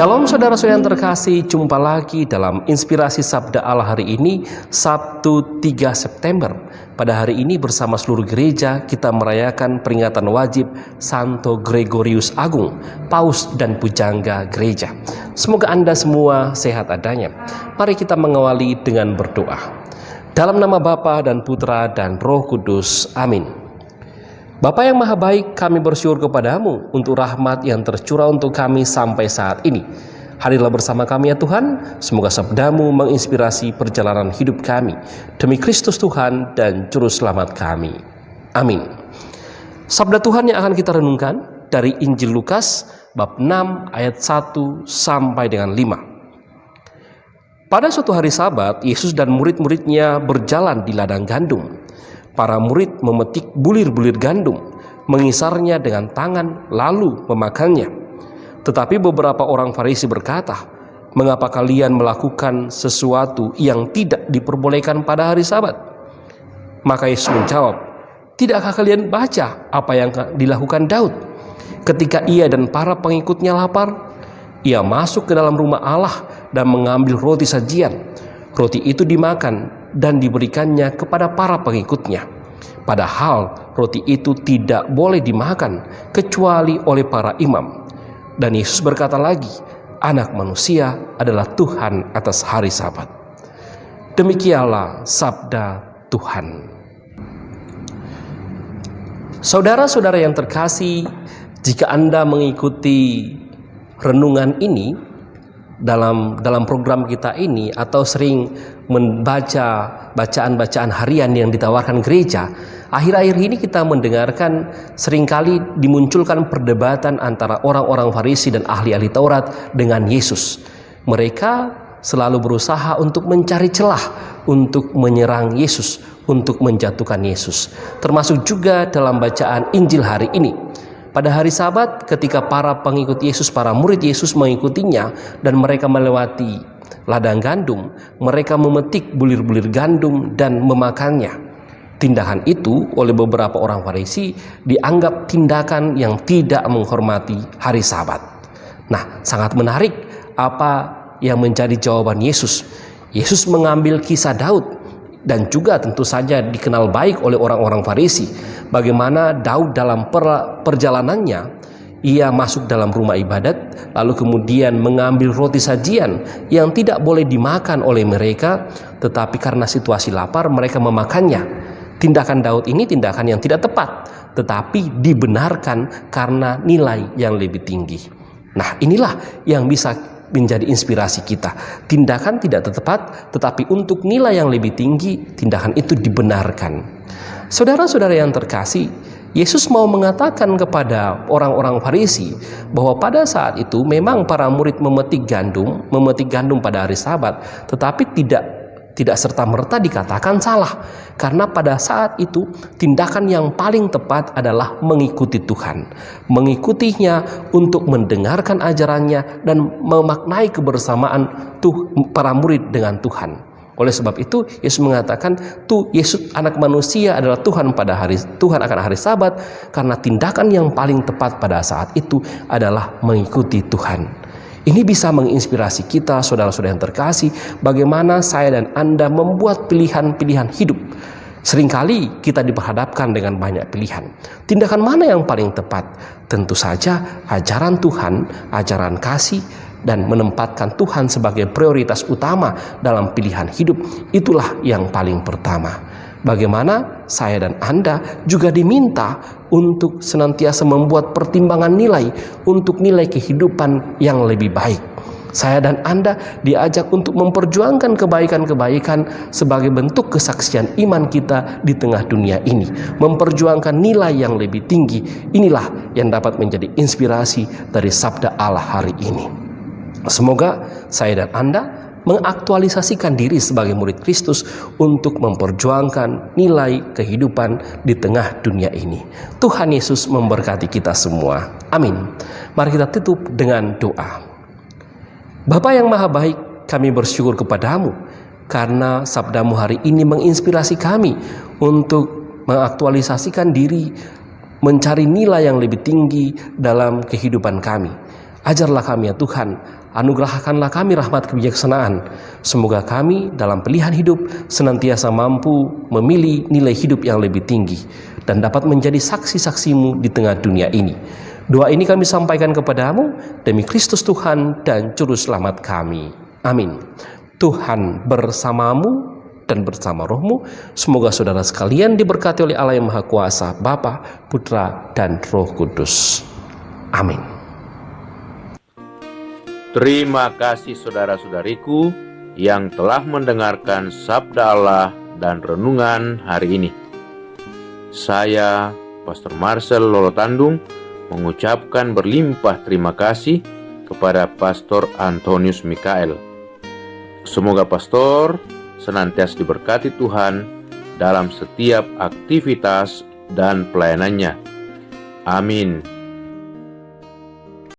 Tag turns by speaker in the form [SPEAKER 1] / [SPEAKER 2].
[SPEAKER 1] Shalom saudara-saudara yang terkasih, jumpa lagi dalam Inspirasi Sabda Allah hari ini, Sabtu 3 September. Pada hari ini bersama seluruh gereja kita merayakan peringatan wajib Santo Gregorius Agung, Paus dan Pujangga Gereja. Semoga Anda semua sehat adanya. Mari kita mengawali dengan berdoa. Dalam nama Bapa dan Putra dan Roh Kudus, amin. Bapa yang maha baik, kami bersyukur kepadamu untuk rahmat yang tercurah untuk kami sampai saat ini. Hadirlah bersama kami ya Tuhan, semoga sabdamu menginspirasi perjalanan hidup kami. Demi Kristus Tuhan dan Juru Selamat kami. Amin. Sabda Tuhan yang akan kita renungkan dari Injil Lukas, bab 6 ayat 1 sampai dengan 5. Pada suatu hari Sabat, Yesus dan murid-muridnya berjalan di ladang gandum. Para murid memetik bulir-bulir gandum, mengisarnya dengan tangan, lalu memakannya. Tetapi beberapa orang Farisi berkata, "Mengapa kalian melakukan sesuatu yang tidak diperbolehkan pada hari Sabat?" Maka Yesus menjawab, "Tidakkah kalian baca apa yang dilakukan Daud? Ketika ia dan para pengikutnya lapar, ia masuk ke dalam rumah Allah dan mengambil roti sajian. Roti itu dimakan dan diberikannya kepada para pengikutnya. Padahal roti itu tidak boleh dimakan kecuali oleh para imam." Dan Yesus berkata lagi, "Anak manusia adalah Tuhan atas hari Sabat." Demikianlah sabda Tuhan. Saudara-saudara yang terkasih, jika Anda mengikuti renungan ini dalam program kita ini atau sering membaca bacaan-bacaan harian yang ditawarkan gereja, akhir-akhir ini kita mendengarkan seringkali dimunculkan perdebatan antara orang-orang Farisi dan ahli-ahli Taurat dengan Yesus. Mereka selalu berusaha untuk mencari celah untuk menyerang Yesus, untuk menjatuhkan Yesus. Termasuk juga dalam bacaan Injil hari ini. Pada hari Sabat, ketika para pengikut Yesus, para murid Yesus mengikutinya dan mereka melewati ladang gandum, mereka memetik bulir-bulir gandum dan memakannya. Tindakan itu oleh beberapa orang Farisi dianggap tindakan yang tidak menghormati hari Sabat. Nah, sangat menarik apa yang menjadi jawaban Yesus. Yesus mengambil kisah Daud dan juga tentu saja dikenal baik oleh orang-orang Farisi. Bagaimana Daud dalam perjalanannya, ia masuk dalam rumah ibadat, lalu kemudian mengambil roti sajian yang tidak boleh dimakan oleh mereka, tetapi karena situasi lapar mereka memakannya. Tindakan Daud ini tindakan yang tidak tepat, tetapi dibenarkan karena nilai yang lebih tinggi. Nah, inilah yang bisa menjadi inspirasi kita. Tindakan tidak tepat, tetapi untuk nilai yang lebih tinggi, tindakan itu dibenarkan. Saudara-saudara yang terkasih, Yesus mau mengatakan kepada orang-orang Farisi bahwa pada saat itu memang para murid memetik gandum pada hari Sabat, tetapi tidak serta-merta dikatakan salah, karena pada saat itu tindakan yang paling tepat adalah mengikuti Tuhan, mengikutinya untuk mendengarkan ajarannya dan memaknai kebersamaan para murid dengan Tuhan. Oleh sebab itu Yesus mengatakan, Yesus anak manusia adalah Tuhan akan hari Sabat, karena tindakan yang paling tepat pada saat itu adalah mengikuti Tuhan. Ini bisa menginspirasi kita, saudara-saudara yang terkasih, bagaimana saya dan Anda membuat pilihan-pilihan hidup. Seringkali kita diperhadapkan dengan banyak pilihan. Tindakan mana yang paling tepat? Tentu saja ajaran Tuhan, ajaran kasih, dan menempatkan Tuhan sebagai prioritas utama dalam pilihan hidup, itulah yang paling pertama. Bagaimana saya dan Anda juga diminta untuk senantiasa membuat pertimbangan nilai untuk nilai kehidupan yang lebih baik. Saya dan Anda diajak untuk memperjuangkan kebaikan-kebaikan sebagai bentuk kesaksian iman kita di tengah dunia ini. Memperjuangkan nilai yang lebih tinggi. Inilah yang dapat menjadi inspirasi dari sabda Allah hari ini. Semoga saya dan Anda mengaktualisasikan diri sebagai murid Kristus untuk memperjuangkan nilai kehidupan di tengah dunia ini. Tuhan Yesus memberkati kita semua. Amin. Mari kita tutup dengan doa. Bapa yang maha baik, kami bersyukur kepadamu karena sabdamu hari ini menginspirasi kami untuk mengaktualisasikan diri, mencari nilai yang lebih tinggi dalam kehidupan kami. Ajarlah kami ya Tuhan, anugerahkanlah kami rahmat kebijaksanaan. Semoga kami dalam pilihan hidup senantiasa mampu memilih nilai hidup yang lebih tinggi dan dapat menjadi saksi-saksi-Mu di tengah dunia ini. Doa ini kami sampaikan kepadamu demi Kristus Tuhan dan Juru Selamat kami. Amin. Tuhan bersamamu dan bersama rohmu. Semoga saudara sekalian diberkati oleh Allah yang Maha Kuasa, Bapa, Putra, dan Roh Kudus. Amin.
[SPEAKER 2] Terima kasih saudara-saudariku yang telah mendengarkan sabda Allah dan renungan hari ini. Saya, Pastor Marcel Lolotandung, mengucapkan berlimpah terima kasih kepada Pastor Antonius Mikael. Semoga Pastor senantiasa diberkati Tuhan dalam setiap aktivitas dan pelayanannya. Amin.